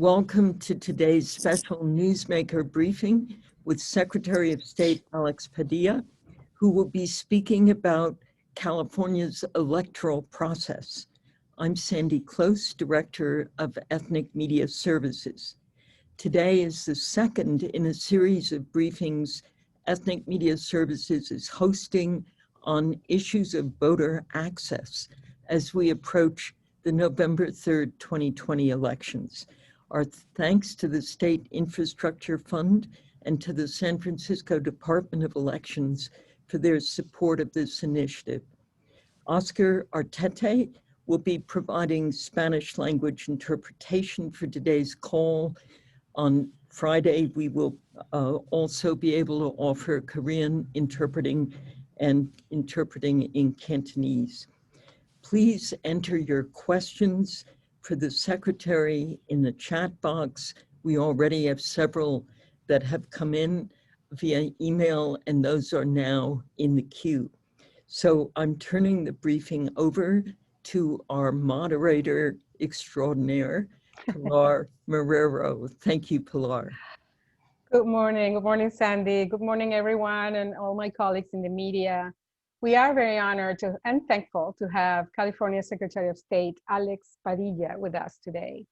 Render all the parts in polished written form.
Welcome to today's special Newsmaker briefing with Secretary of State Alex Padilla, who will be speaking about California's electoral process. I'm Sandy Close, Director of Ethnic Media Services. Today is the second in a series of briefings Ethnic Media Services is hosting on issues of voter access as we approach the November 3rd, 2020 elections. Our thanks to the State Infrastructure Fund and to the San Francisco Department of Elections for their support of this initiative. Oscar Artete will be providing Spanish language interpretation for today's call. On Friday, we will also be able to offer Korean interpreting and interpreting in Cantonese. Please enter your questions for the Secretary in the chat box. We already have several that have come in via email, and those are now in the queue. So I'm turning the briefing over to our moderator extraordinaire, Pilar Marrero. Thank you, Pilar. Good morning, Sandy. Good morning, everyone, and all my colleagues in the media. We are very honored and thankful to have California Secretary of State Alex Padilla with us today.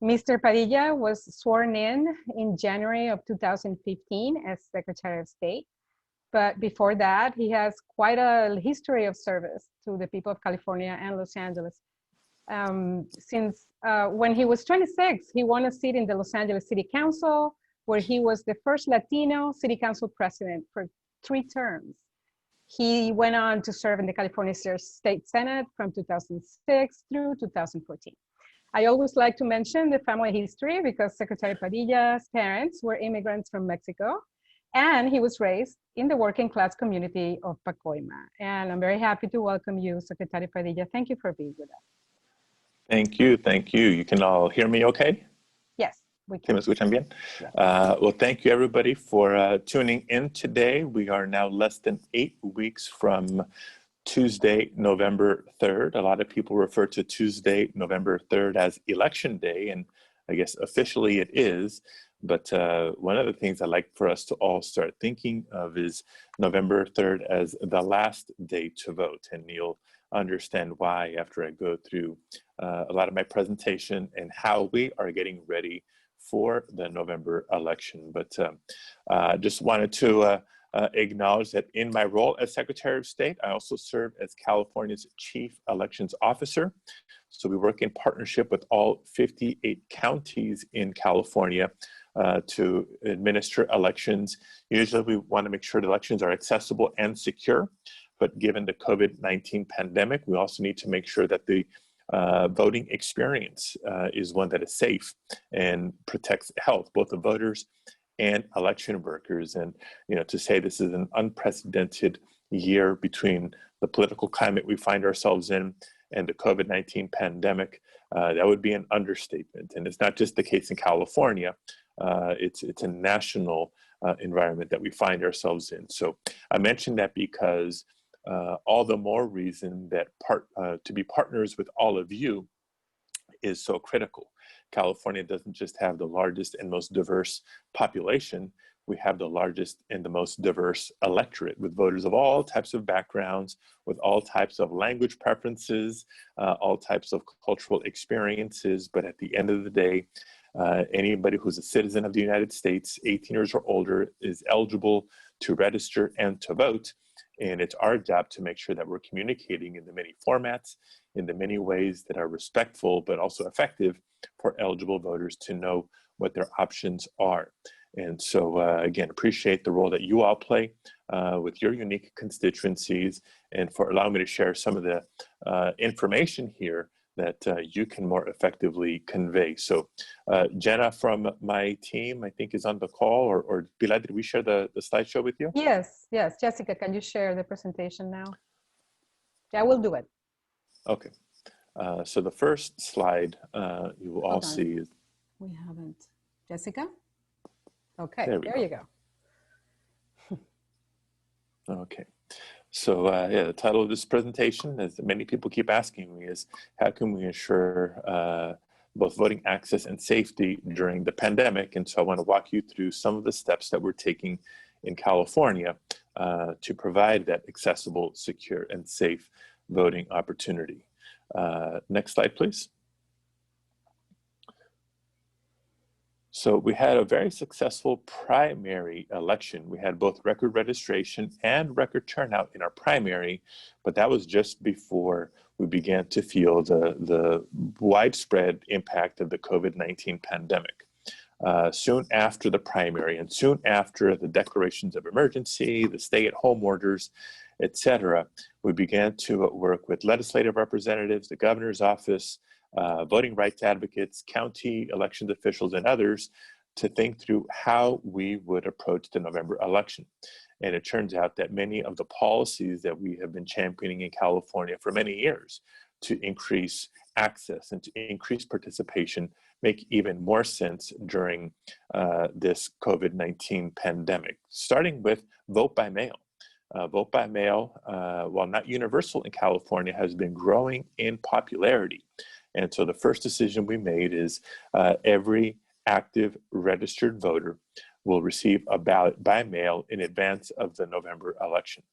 Mr. Padilla was sworn in January of 2015 as Secretary of State. But before that, he has quite a history of service to the people of California and Los Angeles. Since when he was 26, he won a seat in the Los Angeles City Council, where he was the first Latino City Council president for 3 terms. He went on to serve in the California State Senate from 2006 through 2014. I always like to mention the family history because Secretary Padilla's parents were immigrants from Mexico, and he was raised in the working class community of Pacoima. And I'm very happy to welcome you, Secretary Padilla. Thank you for being with us. Thank you, thank you. You can all hear me okay? Yes, we can. ¿Me escuchan bien? Well, thank you everybody for tuning in today. We are now less than 8 weeks from Tuesday, November 3rd. A lot of people refer to Tuesday, November 3rd as Election Day, and I guess officially it is. But one of the things I'd like for us to all start thinking of is November 3rd as the last day to vote. And you'll understand why after I go through a lot of my presentation and how we are getting ready for the November election. But just wanted to acknowledge that in my role as Secretary of State, I also serve as California's Chief Elections Officer. So we work in partnership with all 58 counties in California to administer elections. Usually we want to make sure the elections are accessible and secure, but given the COVID-19 pandemic, we also need to make sure that the voting experience is one that is safe and protects health, both of voters and election workers. And to say this is an unprecedented year between the political climate we find ourselves in and the COVID-19 pandemic, that would be an understatement. And it's not just the case in California, it's a national environment that we find ourselves in. So I mentioned that because all the more reason that to be partners with all of you is so critical. California doesn't just have the largest and most diverse population, we have the largest and the most diverse electorate with voters of all types of backgrounds, with all types of language preferences, all types of cultural experiences. But at the end of the day, anybody who's a citizen of the United States, 18 years or older, is eligible to register and to vote. And it's our job to make sure that we're communicating in the many formats, in the many ways that are respectful, but also effective for eligible voters to know what their options are. And so, again, appreciate the role that you all play with your unique constituencies and for allowing me to share some of the information here that you can more effectively convey. So Jenna from my team, I think is on the call, or Pilar, did we share the slideshow with you? Yes, yes. Jessica, can you share the presentation now? Yeah, we'll do it. Okay. So the first slide you will all see is... We haven't. Jessica? Okay, there you go. Okay. So yeah, the title of this presentation, as many people keep asking me, is how can we ensure both voting access and safety during the pandemic. And so I want to walk you through some of the steps that we're taking in California to provide that accessible, secure, and safe voting opportunity. Next slide, please. So we had a very successful primary election. We had both record registration and record turnout in our primary, but that was just before we began to feel the widespread impact of the COVID-19 pandemic. Soon after the primary and soon after the declarations of emergency, the stay-at-home orders, etc., we began to work with legislative representatives, the governor's office, voting rights advocates, county elections officials, and others to think through how we would approach the November election. And it turns out that many of the policies that we have been championing in California for many years to increase access and to increase participation make even more sense during this COVID-19 pandemic, starting with vote by mail. Vote by mail, while not universal in California, has been growing in popularity. And so the first decision we made is every active registered voter will receive a ballot by mail in advance of the November election.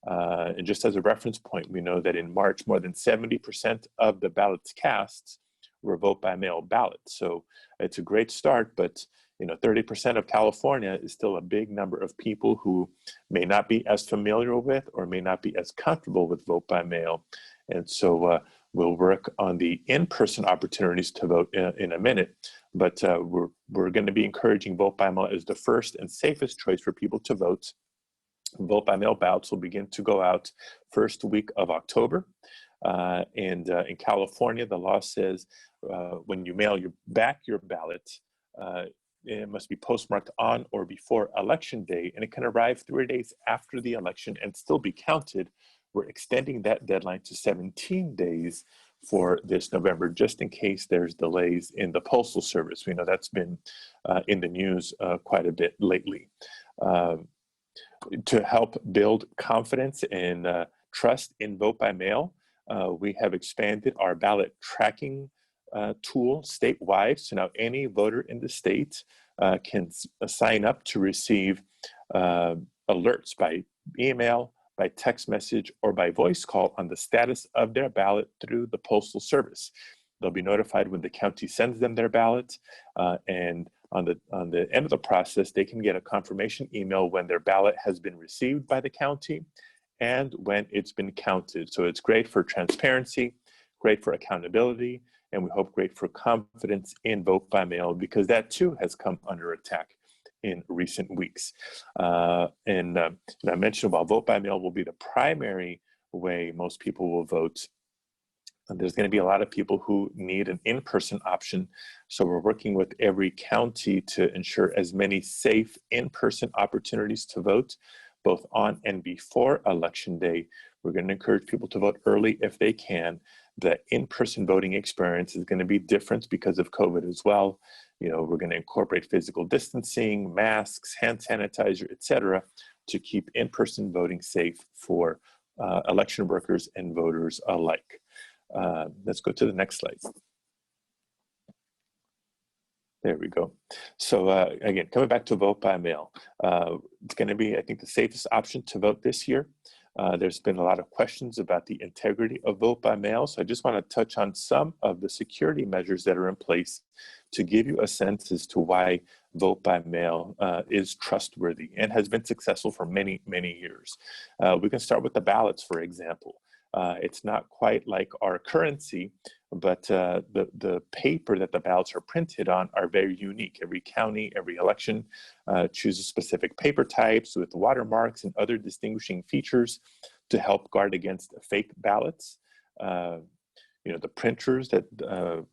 And just as a reference point, we know that in March, more than 70% of the ballots cast were vote by mail ballots. So it's a great start, but 30% of California is still a big number of people who may not be as familiar with or may not be as comfortable with vote by mail. And so we'll work on the in-person opportunities to vote in a minute, but we're going to be encouraging vote by mail as the first and safest choice for people to vote. Vote by mail ballots will begin to go out first week of October. And in California, the law says when you mail back your ballot, it must be postmarked on or before election day, and it can arrive 3 days after the election and still be counted. We're extending that deadline to 17 days for this November, just in case there's delays in the Postal Service. We know that's been in the news quite a bit lately. To help build confidence and trust in vote by mail, we have expanded our ballot tracking tool statewide. So now any voter in the state can sign up to receive alerts by email, by text message, or by voice call on the status of their ballot through the Postal Service. They'll be notified when the county sends them their ballot, and on the end of the process, they can get a confirmation email when their ballot has been received by the county and when it's been counted. So it's great for transparency, great for accountability, and we hope great for confidence in vote by mail, because that too has come under attack in recent weeks. And I mentioned while vote by mail will be the primary way most people will vote, and there's going to be a lot of people who need an in-person option. So we're working with every county to ensure as many safe in-person opportunities to vote, both on and before Election Day. We're going to encourage people to vote early if they can. The in-person voting experience is going to be different because of COVID as well. We're going to incorporate physical distancing, masks, hand sanitizer, etc., to keep in-person voting safe for election workers and voters alike. Let's go to the next slide. There we go. So again, coming back to vote by mail, it's going to be, I think, the safest option to vote this year. There's been a lot of questions about the integrity of vote by mail. So I just want to touch on some of the security measures that are in place to give you a sense as to why vote by mail is trustworthy and has been successful for many, many years. We can start with the ballots, for example. It's not quite like our currency, but the paper that the ballots are printed on are very unique. Every county, every election chooses specific paper types with watermarks and other distinguishing features to help guard against fake ballots. The printers that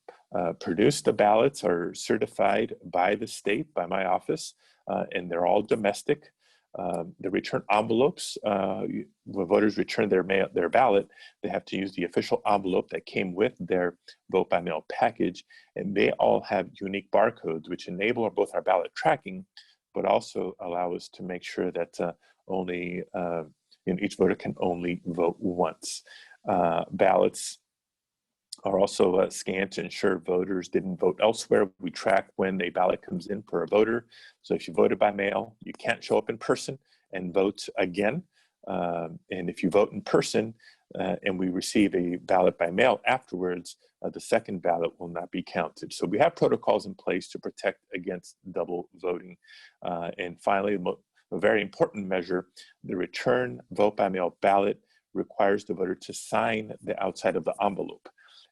produce the ballots are certified by the state, by my office, and they're all domestic. The return envelopes, when voters return their ballot, they have to use the official envelope that came with their vote by mail package, and they all have unique barcodes which enable both our ballot tracking, but also allow us to make sure that each voter can only vote once. Ballots are also scanned to ensure voters didn't vote elsewhere. We track when a ballot comes in for a voter. So if you voted by mail, you can't show up in person and vote again. And if you vote in person and we receive a ballot by mail afterwards, the second ballot will not be counted. So we have protocols in place to protect against double voting. And finally, a very important measure, the return vote by mail ballot requires the voter to sign the outside of the envelope.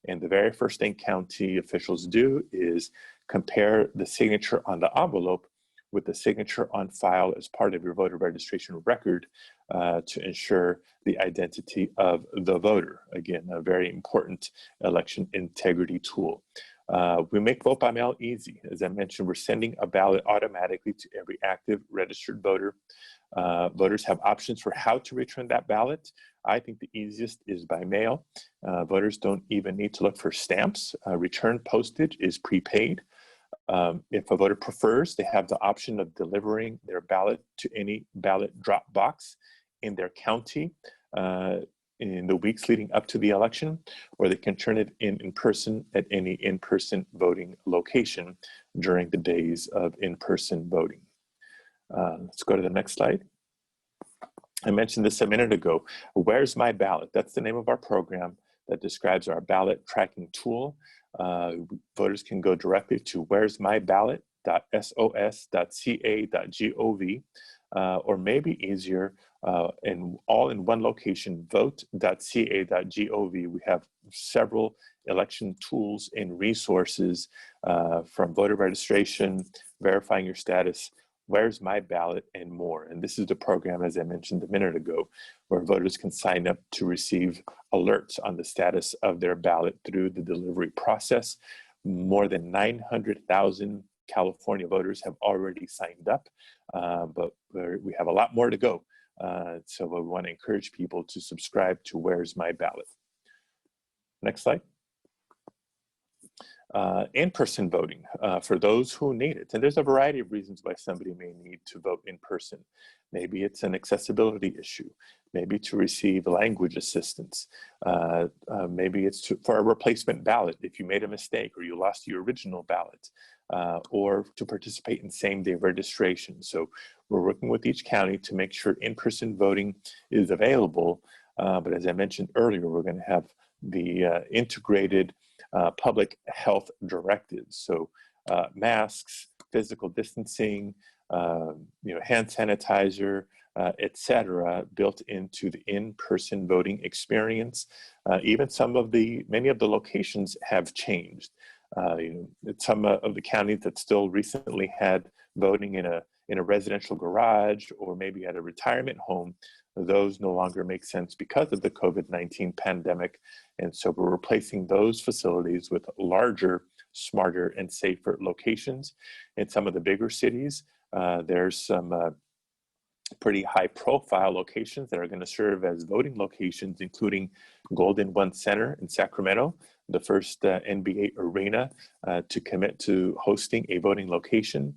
And the very first thing county officials do is compare the signature on the envelope with the signature on file as part of your voter registration record to ensure the identity of the voter. Again, a very important election integrity tool. We make vote by mail easy. As I mentioned, we're sending a ballot automatically to every active registered voter. Voters have options for how to return that ballot. I think the easiest is by mail. Voters don't even need to look for stamps. Return postage is prepaid. If a voter prefers, they have the option of delivering their ballot to any ballot drop box in their county in the weeks leading up to the election, or they can turn it in person at any in-person voting location during the days of in-person voting. Let's go to the next slide. I mentioned this a minute ago. Where's My Ballot? That's the name of our program that describes our ballot tracking tool. Voters can go directly to where'smyballot.sos.ca.gov, or maybe easier, all in one location, vote.ca.gov. We have several election tools and resources from voter registration, verifying your status, Where's My Ballot, and more. And this is the program, as I mentioned a minute ago, where voters can sign up to receive alerts on the status of their ballot through the delivery process. More than 900,000 California voters have already signed up, but we have a lot more to go. So we want to encourage people to subscribe to Where's My Ballot. Next slide. In-person voting for those who need it. And there's a variety of reasons why somebody may need to vote in person. Maybe it's an accessibility issue. Maybe to receive language assistance. Maybe it's for a replacement ballot if you made a mistake or you lost your original ballot, or to participate in same-day registration. So we're working with each county to make sure in-person voting is available. But as I mentioned earlier, we're going to have the integrated public health directives. So masks, physical distancing, hand sanitizer, etc., built into the in-person voting experience. Even many of the locations have changed. Some of the counties that still recently had voting in a residential garage or maybe at a retirement home, those no longer make sense because of the COVID-19 pandemic. And so we're replacing those facilities with larger, smarter, and safer locations. In some of the bigger cities, there's some pretty high profile locations that are going to serve as voting locations, including Golden One Center in Sacramento, the first NBA arena to commit to hosting a voting location.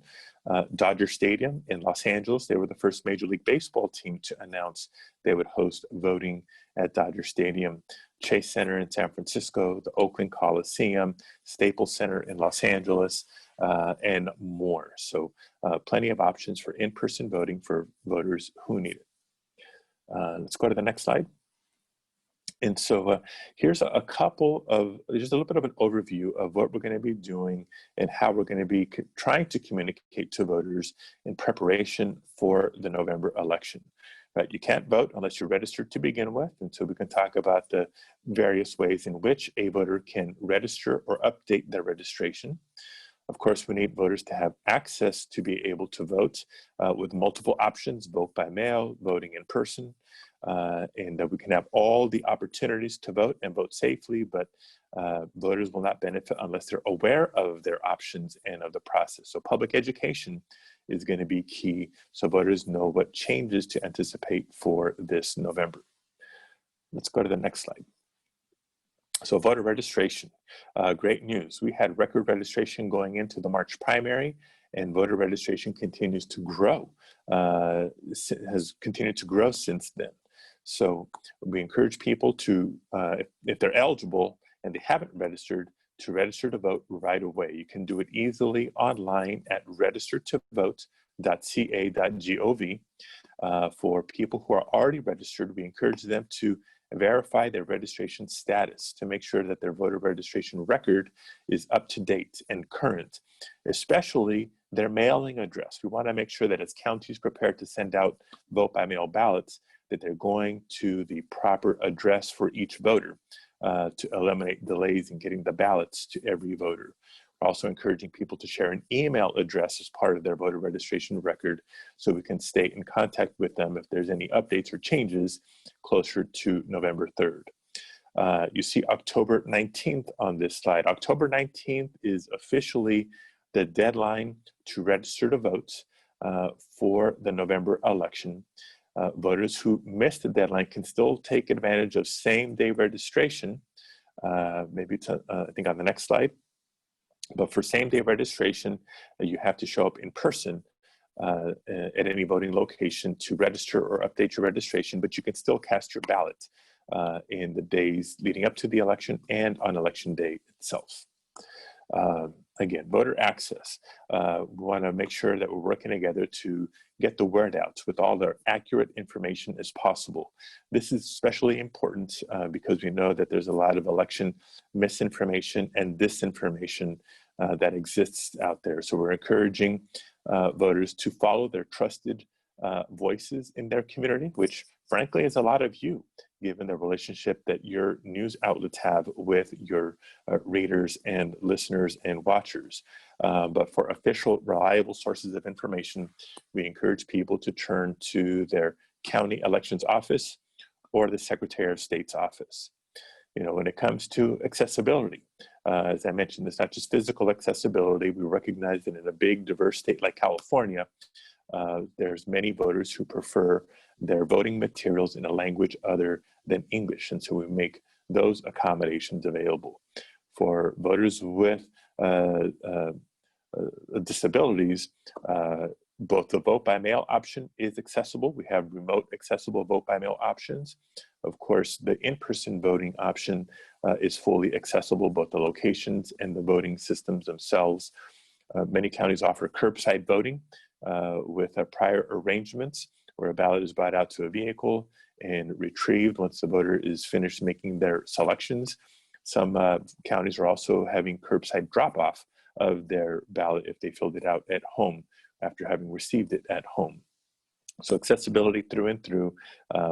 Dodger Stadium in Los Angeles, they were the first Major League Baseball team to announce they would host voting at Dodger Stadium. Chase Center in San Francisco, the Oakland Coliseum, Staples Center in Los Angeles, and more. So plenty of options for in-person voting for voters who need it. Let's go to the next slide. And so here's just a little bit of an overview of what we're going to be doing and how we're going to be trying to communicate to voters in preparation for the November election. Right? You can't vote unless you're registered to begin with. And so we can talk about the various ways in which a voter can register or update their registration. Of course, we need voters to have access to be able to vote with multiple options, vote by mail, voting in person, and that we can have all the opportunities to vote and vote safely, but voters will not benefit unless they're aware of their options and of the process. So public education is going to be key so voters know what changes to anticipate for this November. Let's go to the next slide. So voter registration, great news. We had record registration going into the March primary, and voter registration continues to grow, has continued to grow since then. So we encourage people to, if they're eligible, and they haven't registered, to register to vote right away. You can do it easily online at registertovote.ca.gov. For people who are already registered, we encourage them to verify their registration status to make sure that their voter registration record is up to date and current, especially their mailing address. We want to make sure that as counties prepare to send out vote by mail ballots, that they're going to the proper address for each voter to eliminate delays in getting the ballots to every voter. We're also encouraging people to share an email address as part of their voter registration record so we can stay in contact with them if there's any updates or changes closer to November 3rd. You see October 19th on this slide. October 19th is officially the deadline to register to vote for the November election. Voters who missed the deadline can still take advantage of same-day registration, maybe I think on the next slide. But for same-day registration, you have to show up in person at any voting location to register or update your registration, but you can still cast your ballot in the days leading up to the election and on election day itself. Again, voter access. We want to make sure that we're working together to get the word out with all the accurate information as possible. This is especially important because we know that there's a lot of election misinformation and disinformation that exists out there. So we're encouraging voters to follow their trusted voices in their community, which frankly is a lot of you, given the relationship that your news outlets have with your readers and listeners and watchers. But for official, reliable sources of information, we encourage people to turn to their county elections office or the Secretary of State's office. You know, when it comes to accessibility, as I mentioned, it's not just physical accessibility. We recognize that in a big, diverse state like California, there's many voters who prefer their voting materials in a language other than English. And so we make those accommodations available. For voters with disabilities, both the vote by mail option is accessible. We have remote accessible vote by mail options. Of course, the in-person voting option is fully accessible, both the locations and the voting systems themselves. Many counties offer curbside voting with prior arrangements where a ballot is brought out to a vehicle and retrieved once the voter is finished making their selections. Some counties are also having curbside drop-off of their ballot if they filled it out at home after having received it at home. So accessibility through and through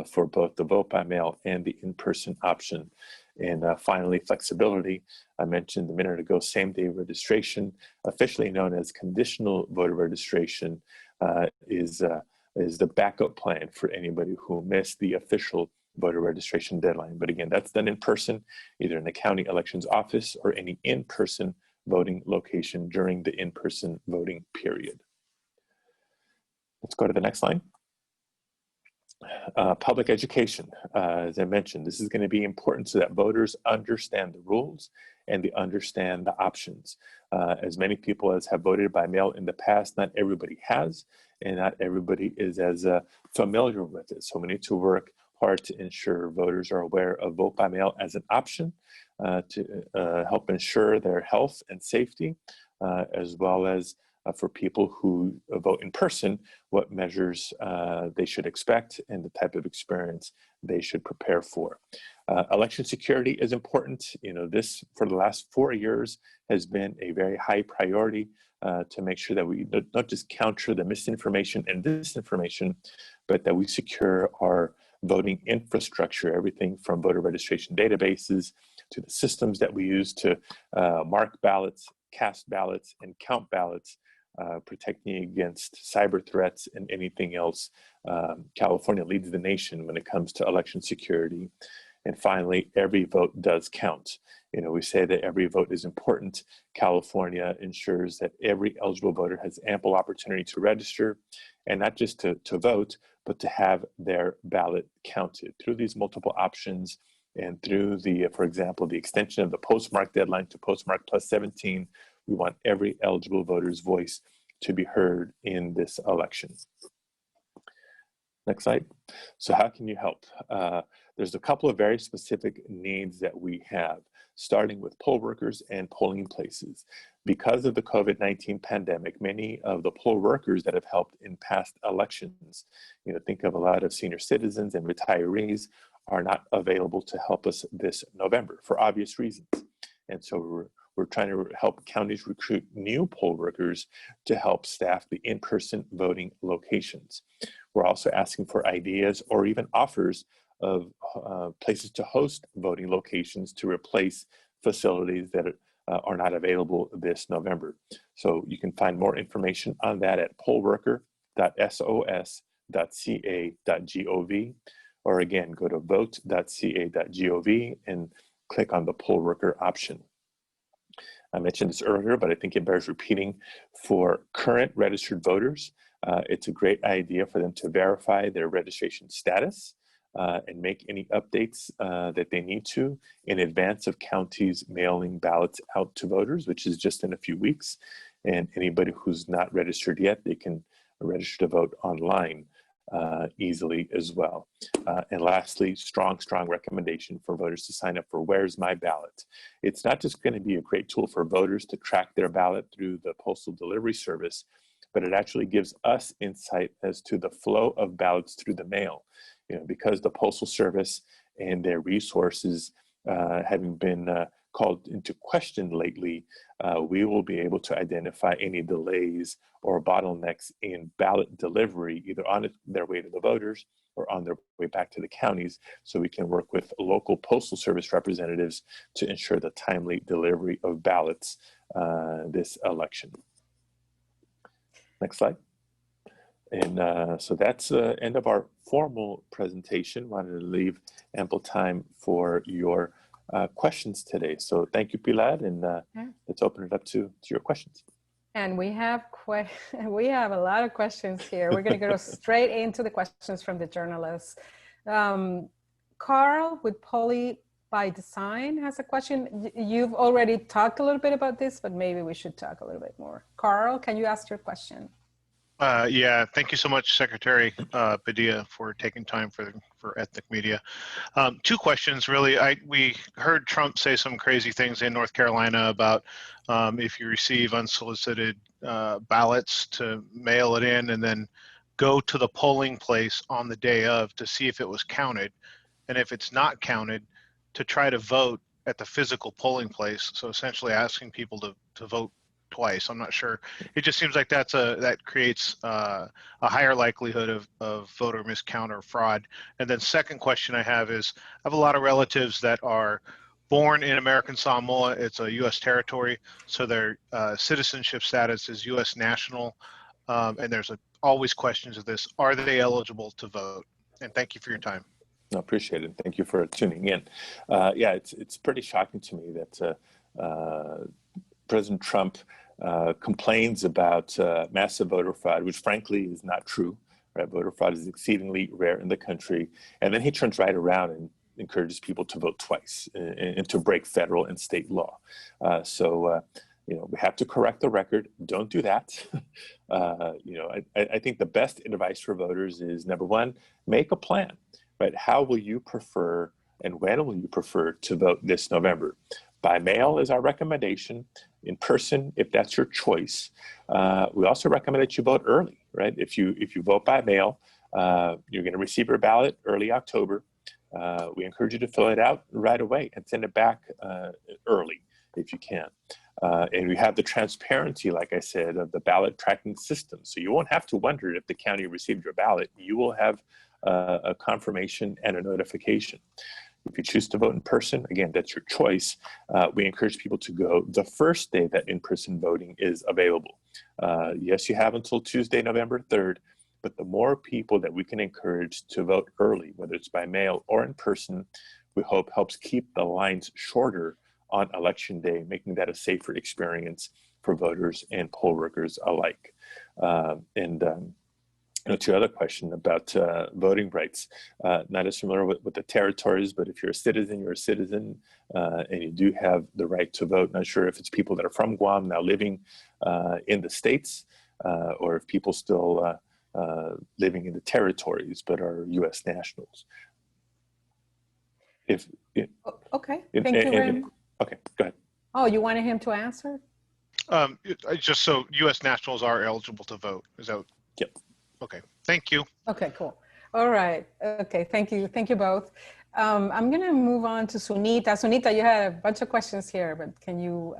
for both the vote by mail and the in-person option. And finally, flexibility. I mentioned a minute ago, same-day registration, officially known as conditional voter registration, is the backup plan for anybody who missed the official voter registration deadline. But again, that's done in person, either in the county elections office or any in-person voting location during the in-person voting period. Let's go to the next line. Public education, as I mentioned, this is going to be important so that voters understand the rules and they understand the options. As many people as have voted by mail in the past, not everybody has, and not everybody is as familiar with it. So we need to work hard to ensure voters are aware of vote by mail as an option to help ensure their health and safety, as well as for people who vote in person, what measures they should expect and the type of experience they should prepare for. Election security is important. You know, this for the last 4 years has been a very high priority to make sure that we not just counter the misinformation and disinformation, but that we secure our voting infrastructure, everything from voter registration databases to the systems that we use to mark ballots, cast ballots, and count ballots, protecting against cyber threats and anything else. California leads the nation when it comes to election security. And finally, every vote does count. You know, we say that every vote is important. California ensures that every eligible voter has ample opportunity to register, and not just to vote, but to have their ballot counted. Through these multiple options and through the, for example, the extension of the postmark deadline to postmark plus 17, we want every eligible voter's voice to be heard in this election. Next slide. So how can you help? There's a couple of very specific needs that we have, starting with poll workers and polling places. Because of the COVID-19 pandemic, many of the poll workers that have helped in past elections, think of a lot of senior citizens and retirees, are not available to help us this November for obvious reasons. And so we're trying to help counties recruit new poll workers to help staff the in-person voting locations. We're also asking for ideas or even offers of places to host voting locations to replace facilities that are not available this November. So you can find more information on that at pollworker.sos.ca.gov, or again, go to vote.ca.gov and click on the poll worker option. I mentioned this earlier, but I think it bears repeating. For current registered voters, it's a great idea for them to verify their registration status and make any updates that they need to in advance of counties mailing ballots out to voters, which is just in a few weeks. And anybody who's not registered yet, they can register to vote online easily as well. And lastly, strong recommendation for voters to sign up for Where's My Ballot. It's not just going to be a great tool for voters to track their ballot through the postal delivery service, but it actually gives us insight as to the flow of ballots through the mail. Because the Postal Service and their resources having been called into question lately, we will be able to identify any delays or bottlenecks in ballot delivery, either on their way to the voters or on their way back to the counties, so we can work with local Postal Service representatives to ensure the timely delivery of ballots this election. Next slide. And so that's the end of our formal presentation. Wanted to leave ample time for your questions today. So thank you, Pilar, and let's open it up to your questions. And we have a lot of questions here. We're going to go straight into the questions from the journalists. Carl with Poly by Design has a question. You've already talked a little bit about this, but maybe we should talk a little bit more. Carl, can you ask your question? Yeah, thank you so much, Secretary Padilla, for taking time for ethnic media. Two questions, really. We heard Trump say some crazy things in North Carolina about if you receive unsolicited ballots to mail it in and then go to the polling place on the day of to see if it was counted. And if it's not counted, to try to vote at the physical polling place. So essentially asking people to vote twice. I'm not sure. It just seems like that creates a higher likelihood of voter miscount or fraud. And then second question I have is, I have a lot of relatives that are born in American Samoa. It's a U.S. territory, so their citizenship status is U.S. national. And there's always questions of this. Are they eligible to vote? And thank you for your time. I appreciate it. Thank you for tuning in. Yeah, it's pretty shocking to me that President Trump complains about massive voter fraud, which frankly is not true. Right? Voter fraud is exceedingly rare in the country. And then he turns right around and encourages people to vote twice and to break federal and state law. So we have to correct the record. Don't do that. I think the best advice for voters is, number one, make a plan. Right? How will you prefer and when will you prefer to vote this November? By mail is our recommendation. In person, if that's your choice. We also recommend that you vote early, right? If you vote by mail, you're going to receive your ballot early October. We encourage you to fill it out right away and send it back early if you can. And we have the transparency, like I said, of the ballot tracking system. So you won't have to wonder if the county received your ballot. You will have a confirmation and a notification. If you choose to vote in person, again, that's your choice. We encourage people to go the first day that in-person voting is available. Yes, you have until Tuesday, November 3rd, but the more people that we can encourage to vote early, whether it's by mail or in person, we hope helps keep the lines shorter on election day, making that a safer experience for voters and poll workers alike. To your other question about voting rights, not as familiar with the territories, but if you're a citizen, you're a citizen, and you do have the right to vote. Not sure if it's people that are from Guam now living in the States, or if people still living in the territories, but are U.S. nationals. Okay, thank you very much. Okay, go ahead. Oh, you wanted him to answer? Just so U.S. nationals are eligible to vote. Is that? Yep. Okay, thank you. Okay, cool. All right. Okay, thank you. Thank you both. I'm going to move on to Sunita. Sunita, you had a bunch of questions here, but can you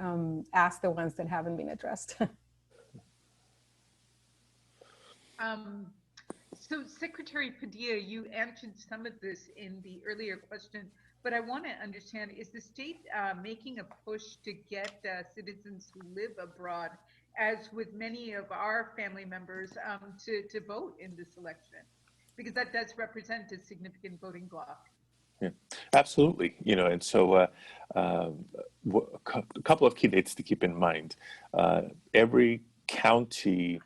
ask the ones that haven't been addressed? So Secretary Padilla, you answered some of this in the earlier question, but I want to understand, is the state making a push to get citizens who live abroad, as with many of our family members, to vote in this election? Because that does represent a significant voting bloc. Yeah, absolutely. And so a couple of key dates to keep in mind. Every county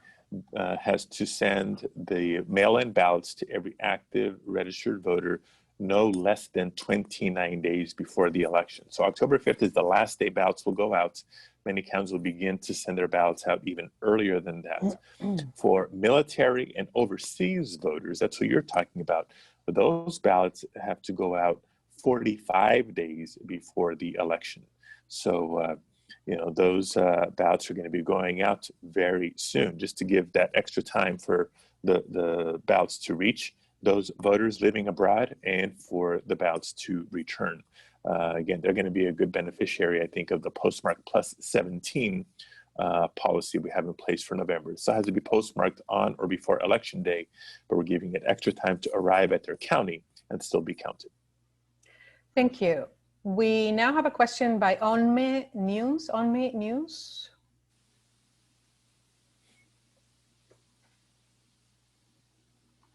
has to send the mail-in ballots to every active registered voter no less than 29 days before the election. So October 5th is the last day ballots will go out. Many counties will begin to send their ballots out even earlier than that. For military and overseas voters, that's what you're talking about. But those ballots have to go out 45 days before the election. So, those ballots are going to be going out very soon, just to give that extra time for the ballots to reach those voters living abroad and for the ballots to return. Again, they're going to be a good beneficiary, I think, of the postmark plus 17 policy we have in place for November. It still has to be postmarked on or before Election Day, but we're giving it extra time to arrive at their county and still be counted. Thank you. We now have a question by Onme News. Onme News.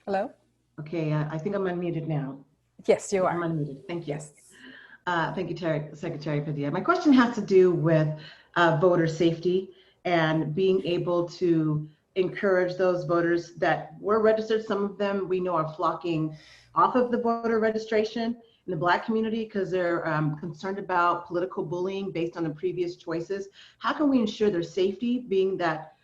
Hello? Okay, I think I'm unmuted now. Yes, you are. I'm unmuted. Thank you. Yes. Thank you, Secretary Padilla. My question has to do with voter safety and being able to encourage those voters that were registered. Some of them we know are flocking off of the voter registration in the Black community because they're concerned about political bullying based on the previous choices. How can we ensure their safety, being that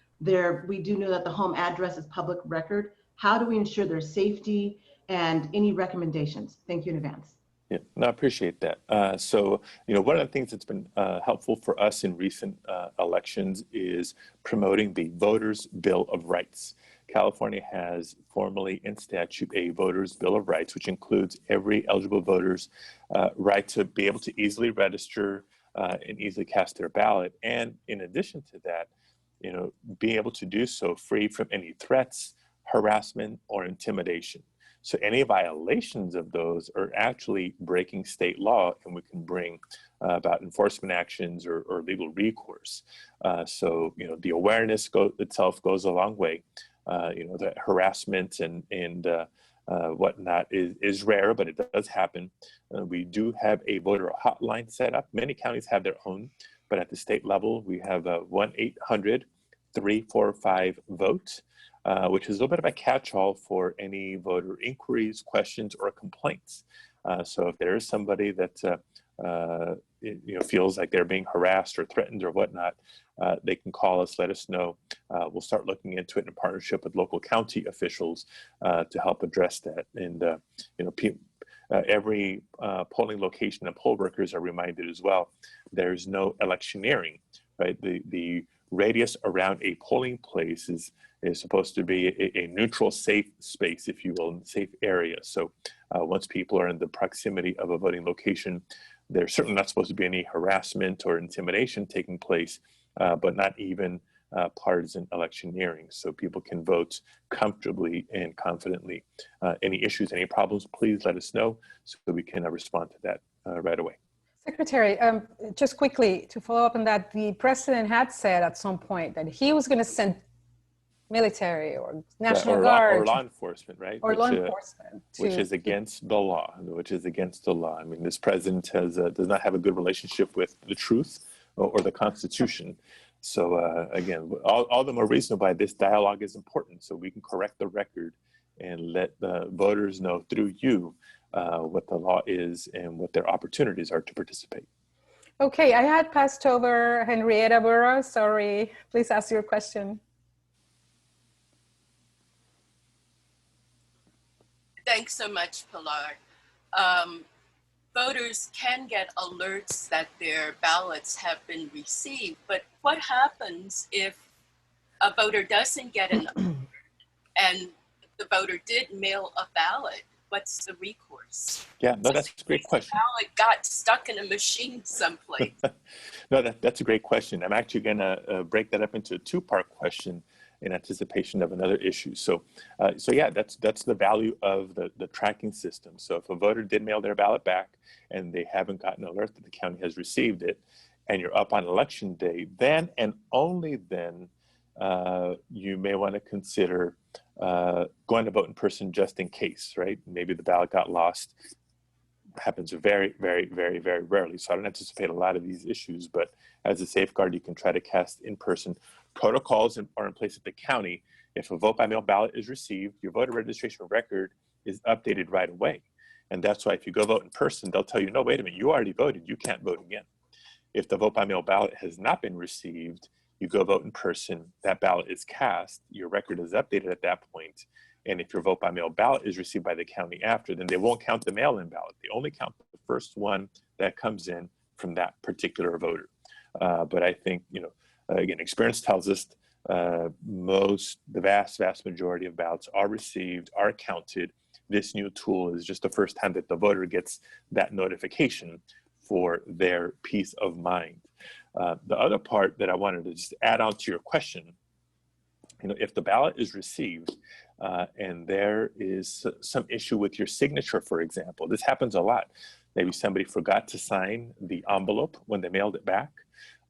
we do know that the home address is public record? How do we ensure their safety, and any recommendations? Thank you in advance. Yeah, no, I appreciate that. So, one of the things that's been helpful for us in recent elections is promoting the Voters' Bill of Rights. California has formally in statute a Voters' Bill of Rights, which includes every eligible voter's right to be able to easily register and easily cast their ballot. And in addition to that, be able to do so free from any threats, harassment, or intimidation. So any violations of those are actually breaking state law, and we can bring about enforcement actions or legal recourse. So, the awareness itself goes a long way. The harassment and whatnot is rare, but it does happen. We do have a voter hotline set up. Many counties have their own, but at the state level, we have a 1-800-345-VOTE. Which is a little bit of a catch-all for any voter inquiries, questions, or complaints. So if there is somebody that feels like they're being harassed or threatened or whatnot, they can call us, let us know. We'll start looking into it in partnership with local county officials to help address that. And every polling location and poll workers are reminded as well. There's no electioneering, right? The radius around a polling place is supposed to be a neutral, safe space, if you will, a safe area. So once people are in the proximity of a voting location, there's certainly not supposed to be any harassment or intimidation taking place, but not even partisan electioneering. So people can vote comfortably and confidently. Any issues, any problems, please let us know so that we can respond to that right away. Secretary, just quickly to follow up on that, the president had said at some point that he was going to send military or National Guard or law enforcement, right? Or law enforcement, which is against the law. I mean, this president does not have a good relationship with the truth or the Constitution. So again, all the more reason why this dialogue is important, so we can correct the record and let the voters know through you what the law is and what their opportunities are to participate. Okay, I had passed over Henrietta Burrows. Sorry, please ask your question. Thanks so much, Pilar. Voters can get alerts that their ballots have been received, but what happens if a voter doesn't get an alert and the voter did mail a ballot? What's the recourse? Yeah, no, that's a great question. The ballot got stuck in a machine someplace. No, that's a great question. I'm actually going to break that up into a two-part question in anticipation of another issue. So yeah, that's the value of the tracking system. So if a voter did mail their ballot back and they haven't gotten an alert that the county has received it, and you're up on election day, then and only then you may want to consider going to vote in person just in case, right? Maybe the ballot got lost. Happens very, very, very, very rarely. So I don't anticipate a lot of these issues, but as a safeguard, you can try to cast in person. Protocols are in place at the county. If a vote by mail ballot is received, your voter registration record is updated right away. And that's why if you go vote in person, they'll tell you, no, wait a minute, you already voted, you can't vote again. If the vote by mail ballot has not been received, you go vote in person, that ballot is cast, your record is updated at that point. And if your vote by mail ballot is received by the county after, then they won't count the mail-in ballot. They only count the first one that comes in from that particular voter. But I think, again, experience tells us the vast majority of ballots are received, are counted. This new tool is just the first time that the voter gets that notification for their peace of mind. The other part that I wanted to just add on to your question, if the ballot is received and there is some issue with your signature, for example, this happens a lot. Maybe somebody forgot to sign the envelope when they mailed it back,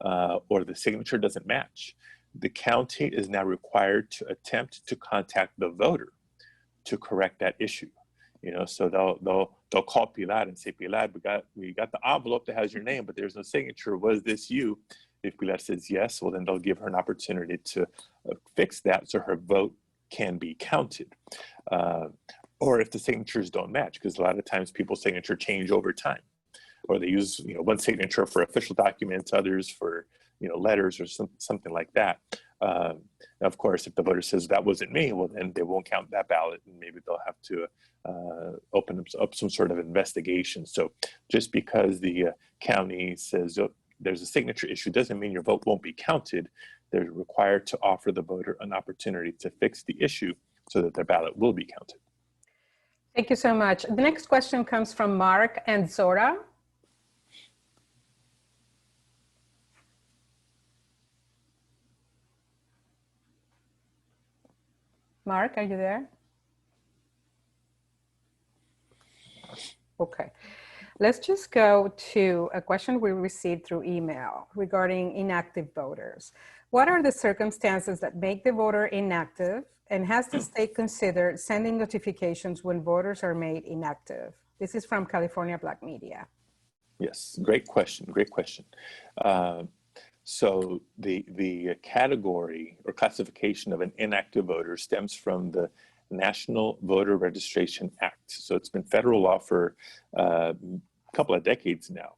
or the signature doesn't match. The county is now required to attempt to contact the voter to correct that issue. So they'll call Pilar and say, Pilar, we got the envelope that has your name, but there's no signature. Was this you? If Pilar says yes, well, then they'll give her an opportunity to fix that so her vote can be counted. Or if the signatures don't match, because a lot of times people's signature change over time, or they use one signature for official documents, others for letters or something like that. Of course, if the voter says that wasn't me, well, then they won't count that ballot, and maybe they'll have to open up some sort of investigation. So just because the county says there's a signature issue doesn't mean your vote won't be counted. They're required to offer the voter an opportunity to fix the issue so that their ballot will be counted. Thank you so much. The next question comes from Mark and Zora. Mark, are you there? Okay. Let's just go to a question we received through email regarding inactive voters. What are the circumstances that make the voter inactive, and has the state considered sending notifications when voters are made inactive? This is from California Black Media. Yes, great question, great question. So the category or classification of an inactive voter stems from the National Voter Registration Act. So it's been federal law for a couple of decades now.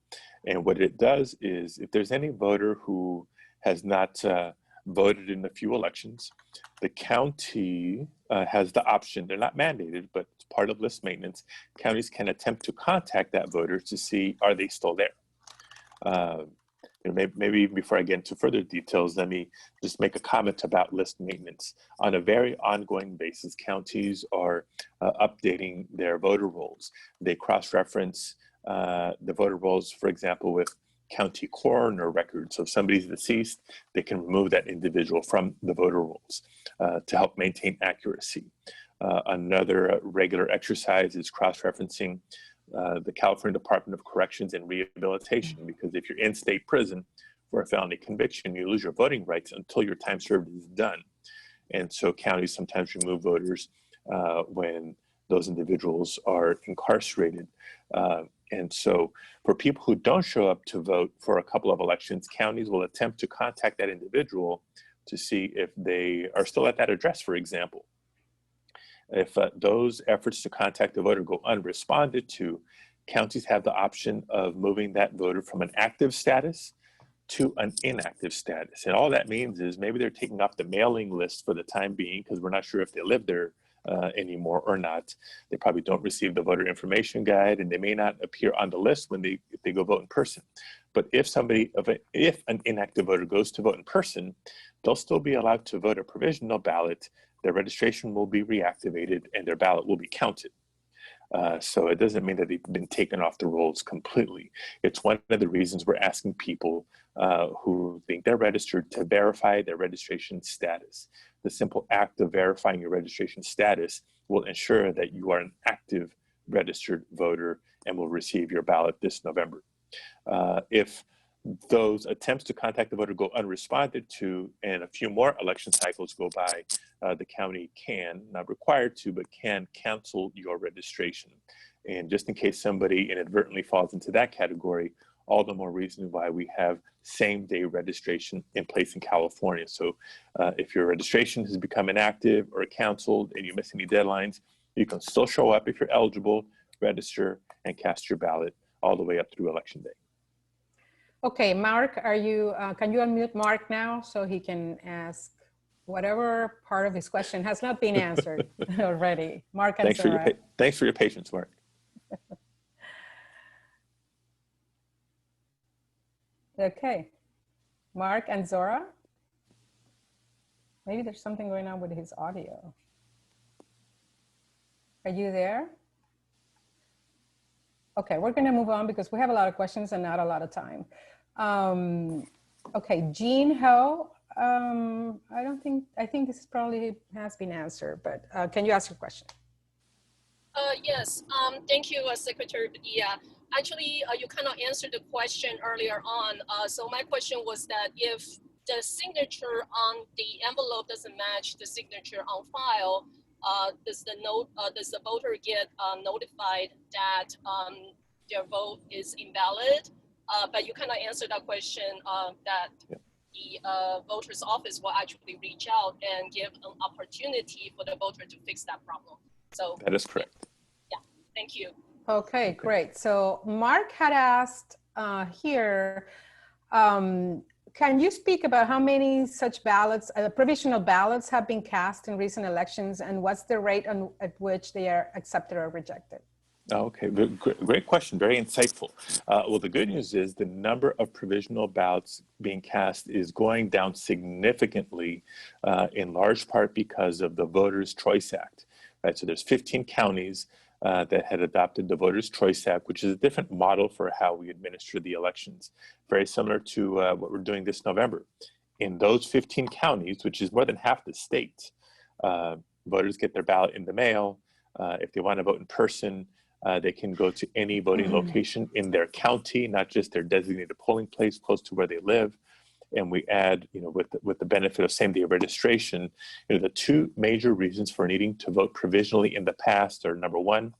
And what it does is, if there's any voter who has not voted in a few elections, the county has the option, they're not mandated, but it's part of list maintenance. Counties can attempt to contact that voter to see, are they still there? Maybe even before I get into further details, let me just make a comment about list maintenance. On a very ongoing basis, counties are updating their voter rolls. They cross-reference the voter rolls, for example, with county coroner records. So if somebody's deceased, they can remove that individual from the voter rolls to help maintain accuracy. Another regular exercise is cross-referencing the California Department of Corrections and Rehabilitation, because if you're in state prison for a felony conviction, you lose your voting rights until your time served is done. And so counties sometimes remove voters when those individuals are incarcerated. And so for people who don't show up to vote for a couple of elections, counties will attempt to contact that individual to see if they are still at that address, for example. If those efforts to contact the voter go unresponded to, counties have the option of moving that voter from an active status to an inactive status. And all that means is maybe they're taking off the mailing list for the time being because we're not sure if they live there anymore or not. They probably don't receive the voter information guide, and they may not appear on the list if they go vote in person. But if an inactive voter goes to vote in person, they'll still be allowed to vote a provisional ballot. Their registration will be reactivated and their ballot will be counted. So it doesn't mean that they've been taken off the rolls completely. It's one of the reasons we're asking people who think they're registered to verify their registration status. The simple act of verifying your registration status will ensure that you are an active registered voter and will receive your ballot this November. If those attempts to contact the voter go unresponded to and a few more election cycles go by, the county can, not required to, but can cancel your registration. And just in case somebody inadvertently falls into that category, all the more reason why we have same-day registration in place in California. So if your registration has become inactive or canceled and you miss any deadlines, you can still show up if you're eligible, register, and cast your ballot all the way up through Election Day. Okay, Mark, can you unmute Mark now so he can ask whatever part of his question has not been answered already? Mark and Zora. Thanks for your patience, Mark. Okay, Mark and Zora. Maybe there's something going on with his audio. Are you there? Okay, we're gonna move on because we have a lot of questions and not a lot of time. Okay, Jean Ho, I think this probably has been answered, but can you ask your question? Yes, thank you, Secretary Padilla. Actually, you kind of answered the question earlier on. So my question was that if the signature on the envelope doesn't match the signature on file, does the voter get notified that their vote is invalid? But you kind of answered that question that the voter's office will actually reach out and give an opportunity for the voter to fix that problem. So that is correct. Yeah, thank you. Okay, great. So Mark had asked here, can you speak about how many such ballots, provisional ballots have been cast in recent elections, and what's the rate at which they are accepted or rejected? Okay, great question, very insightful. Well, the good news is the number of provisional ballots being cast is going down significantly, in large part because of the Voters' Choice Act, right? So there's 15 counties that had adopted the Voters' Choice Act, which is a different model for how we administer the elections, very similar to what we're doing this November. In those 15 counties, which is more than half the state, voters get their ballot in the mail. If they want to vote in person, they can go to any voting location in their county, not just their designated polling place close to where they live. And we add, with the benefit of same-day registration, the two major reasons for needing to vote provisionally in the past are, number one,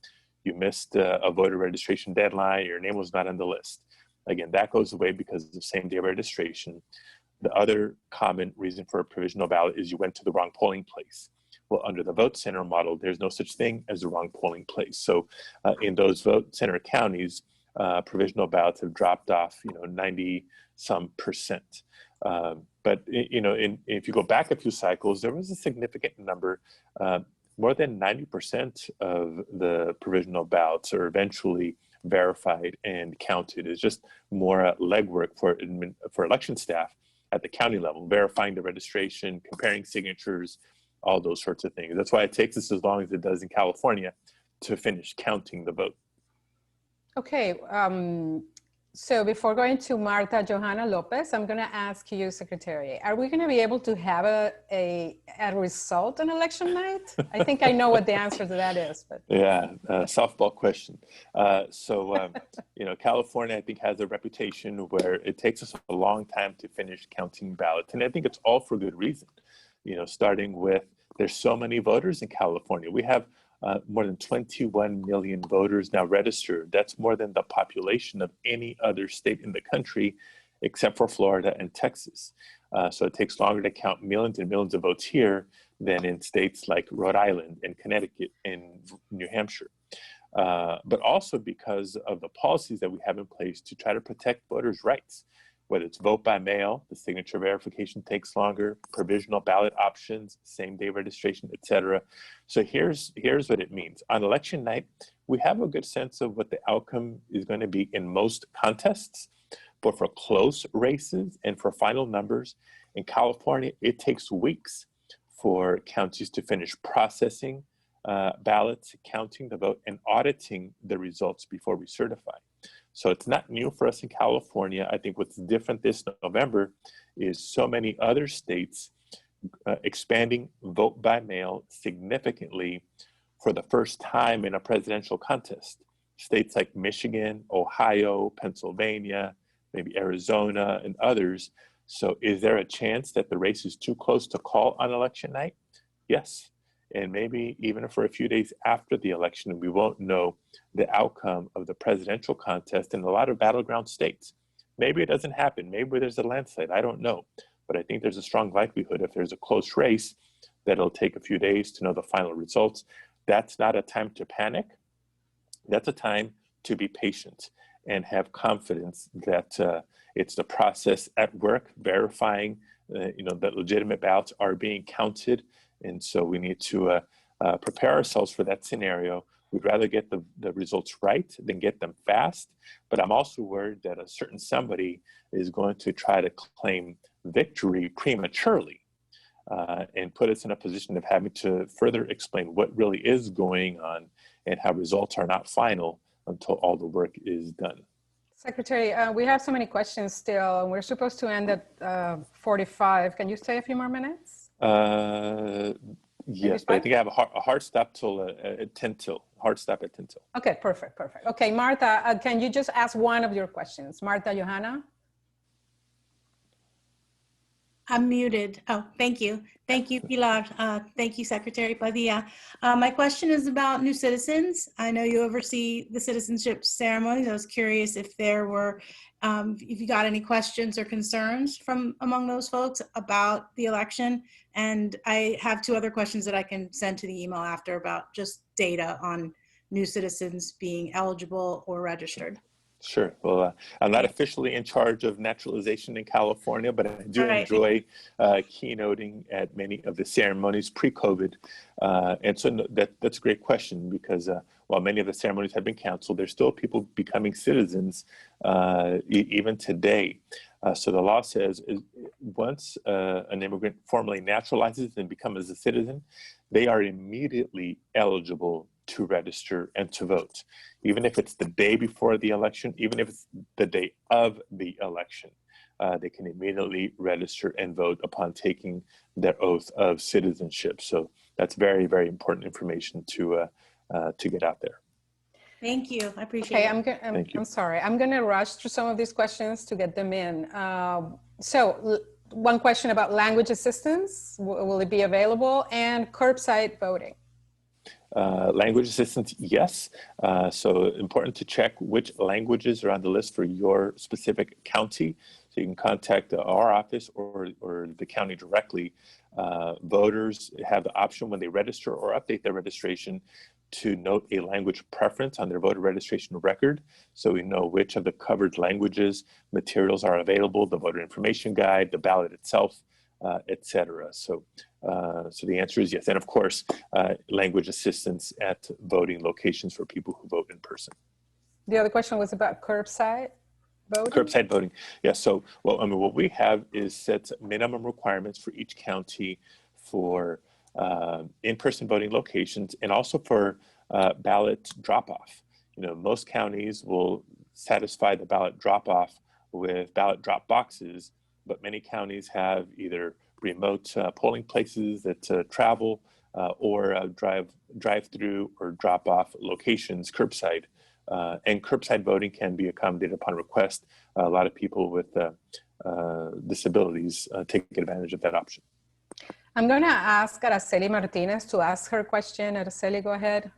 you missed a voter registration deadline, your name was not on the list. Again, that goes away because of same-day registration. The other common reason for a provisional ballot is you went to the wrong polling place. Well, under the vote center model, there's no such thing as the wrong polling place. So in those vote center counties, provisional ballots have dropped off, 90-some%. But if you go back a few cycles, there was a significant number. More than 90% of the provisional ballots are eventually verified and counted. It's just more legwork for election staff at the county level, verifying the registration, comparing signatures, all those sorts of things. That's why it takes us as long as it does in California to finish counting the vote. Okay, so before going to Marta Johanna Lopez, I'm going to ask you, Secretary, are we going to be able to have a result on election night? I think I know what the answer to that is. But yeah, softball question. California, I think, has a reputation where it takes us a long time to finish counting ballots. And I think it's all for good reason. Starting with, there's so many voters in California. We have more than 21 million voters now registered. That's more than the population of any other state in the country, except for Florida and Texas. So it takes longer to count millions and millions of votes here than in states like Rhode Island and Connecticut and New Hampshire. But also because of the policies that we have in place to try to protect voters' rights. whether it's vote by mail, the signature verification takes longer, provisional ballot options, same day registration, etc. So here's what it means. On election night, we have a good sense of what the outcome is going to be in most contests, but for close races and for final numbers, in California, it takes weeks for counties to finish processing ballots, counting the vote, and auditing the results before we certify. So it's not new for us in California. I think what's different this November is so many other states expanding vote by mail significantly for the first time in a presidential contest. States like Michigan, Ohio, Pennsylvania, maybe Arizona, and others. So is there a chance that the race is too close to call on election night? Yes. And maybe even for a few days after the election, we won't know the outcome of the presidential contest in a lot of battleground states. Maybe it doesn't happen. Maybe there's a landslide. I don't know. But I think there's a strong likelihood if there's a close race that it'll take a few days to know the final results. That's not a time to panic. That's a time to be patient and have confidence that it's the process at work verifying that legitimate ballots are being counted. And so we need to prepare ourselves for that scenario. We'd rather get the results right than get them fast. But I'm also worried that a certain somebody is going to try to claim victory prematurely and put us in a position of having to further explain what really is going on and how results are not final until all the work is done. Secretary, we have so many questions still, and we're supposed to end at 45. Can you stay a few more minutes? Yes, but I think I have a hard stop till at 10 till. Hard stop at 10 till. Okay, perfect. Okay, Martha, can you just ask one of your questions? Martha Johanna? I'm muted. Oh, thank you. Thank you, Pilar. Thank you, Secretary Padilla. My question is about new citizens. I know you oversee the citizenship ceremonies. I was curious if if you got any questions or concerns from among those folks about the election. And I have two other questions that I can send to the email after about just data on new citizens being eligible or registered. Sure. Well, I'm not officially in charge of naturalization in California, but I do enjoy keynoting at many of the ceremonies pre-COVID. And so that's a great question because while many of the ceremonies have been canceled, there's still people becoming citizens even today. So the law says once an immigrant formally naturalizes and becomes a citizen, they are immediately eligible to register and to vote, even if it's the day before the election, even if it's the day of the election. They can immediately register and vote upon taking their oath of citizenship. So that's very, very important information to get out there. Thank you. I appreciate it. I'm sorry. I'm going to rush through some of these questions to get them in. So one question about language assistance. Will it be available? And curbside voting. Language assistance, yes. So important to check which languages are on the list for your specific county. So you can contact our office or the county directly. Voters have the option when they register or update their registration to note a language preference on their voter registration record. So we know which of the covered languages materials are available, the voter information guide, the ballot itself, etc. So the answer is yes. And of course, language assistance at voting locations for people who vote in person. The other question was about curbside voting? Curbside voting, yes. So what we have is set minimum requirements for each county for in-person voting locations and also for ballot drop-off. Most counties will satisfy the ballot drop-off with ballot drop boxes, but many counties have either remote polling places that travel or drive-through or drop-off locations curbside. And curbside voting can be accommodated upon request. A lot of people with disabilities take advantage of that option. I'm going to ask Araceli Martinez to ask her question. Araceli, go ahead.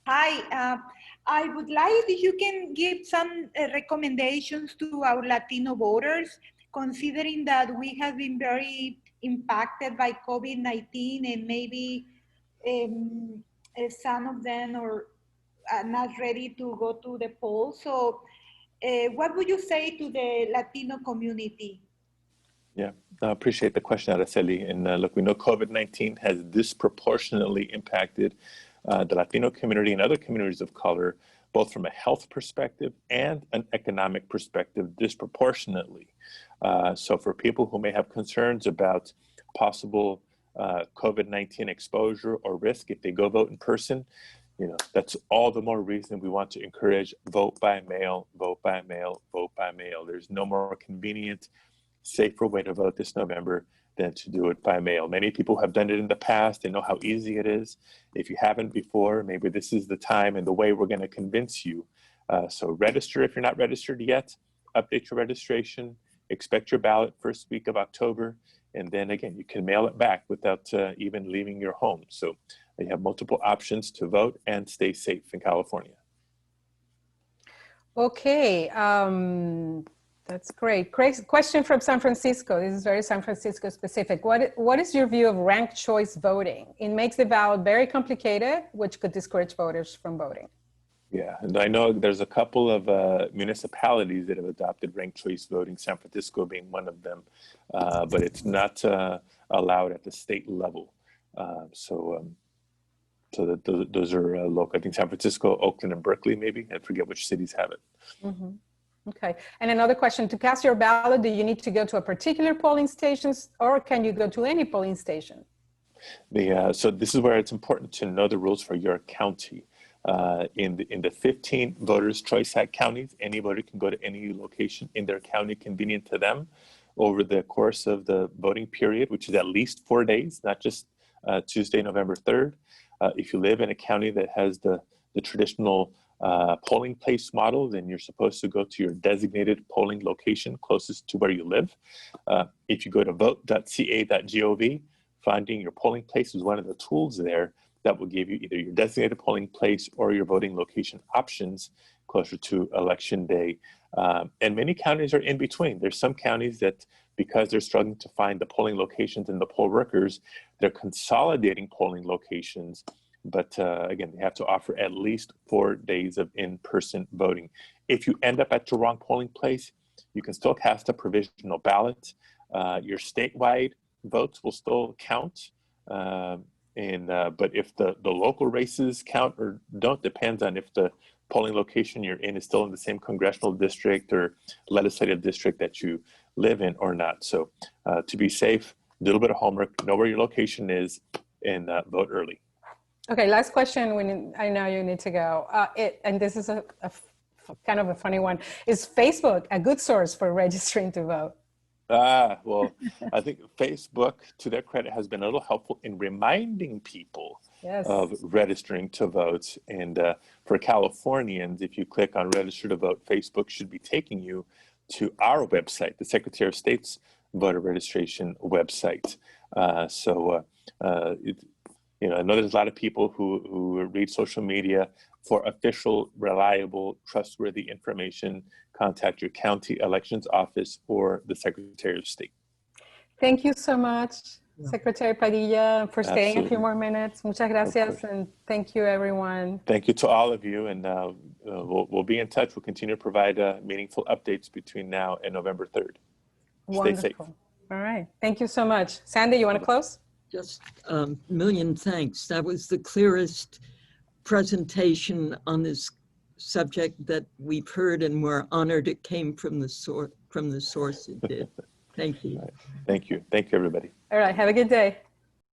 Hi, I would like if you can give some recommendations to our Latino voters, considering that we have been very impacted by COVID-19 and maybe some of them or not ready to go to the polls. So what would you say to the Latino community? Yeah, I appreciate the question, Araceli. And look, we know COVID-19 has disproportionately impacted the Latino community and other communities of color, both from a health perspective and an economic perspective, disproportionately. So for people who may have concerns about possible COVID-19 exposure or risk if they go vote in person, you know, that's all the more reason we want to encourage vote by mail, vote by mail, vote by mail. There's no more convenient, safer way to vote this November than to do it by mail. Many people have done it in the past. They know how easy it is. If you haven't before, maybe this is the time and the way we're going to convince you. So register if you're not registered yet. Update your registration. Expect your ballot first week of October. And then again, you can mail it back without even leaving your home. So you have multiple options to vote and stay safe in California. Okay, that's great. Question from San Francisco. This is very San Francisco specific. What is your view of ranked choice voting? It makes the ballot very complicated, which could discourage voters from voting. Yeah, and I know there's a couple of municipalities that have adopted ranked choice voting, San Francisco being one of them, but it's not allowed at the state level. So those are local. I think San Francisco, Oakland, and Berkeley, maybe. I forget which cities have it. Mm-hmm. Okay, and another question, to cast your ballot, do you need to go to a particular polling stations or can you go to any polling station? So this is where it's important to know the rules for your county. In the 15 Voters' Choice Act counties, any voter can go to any location in their county convenient to them over the course of the voting period, which is at least 4 days, not just Tuesday, November 3rd. If you live in a county that has the traditional polling place model, then you're supposed to go to your designated polling location closest to where you live. If you go to vote.ca.gov, finding your polling place is one of the tools there that will give you either your designated polling place or your voting location options closer to election day. And many counties are in between. There's some counties that, because they're struggling to find the polling locations and the poll workers, they're consolidating polling locations. But again, they have to offer at least 4 days of in-person voting. If you end up at your wrong polling place, you can still cast a provisional ballot. Your statewide votes will still count. But if the local races count or don't, depends on if the polling location you're in is still in the same congressional district or legislative district that you live in or not. So to be safe, do a little bit of homework, know where your location is, and vote early. Okay, last question. I know you need to go. And this is a kind of a funny one. Is Facebook a good source for registering to vote? Well, I think Facebook, to their credit, has been a little helpful in reminding people of registering to vote. And for Californians, if you click on register to vote, Facebook should be taking you to our website, the Secretary of State's voter registration website. I know there's a lot of people who read social media. For official, reliable, trustworthy information, contact your county elections office or the Secretary of State. Thank you so much, Secretary Padilla, for staying Absolutely. a few more minutes. Muchas gracias, and thank you, everyone. Thank you to all of you, and we'll be in touch. We'll continue to provide meaningful updates between now and November 3rd. Wonderful. Stay safe. All right. Thank you so much. Sandy, you want to close? Just a million thanks. That was the clearest presentation on this subject that we've heard, and we're honored it came from the source it did. Thank you. Right. Thank you. Thank you, everybody. All right. Have a good day.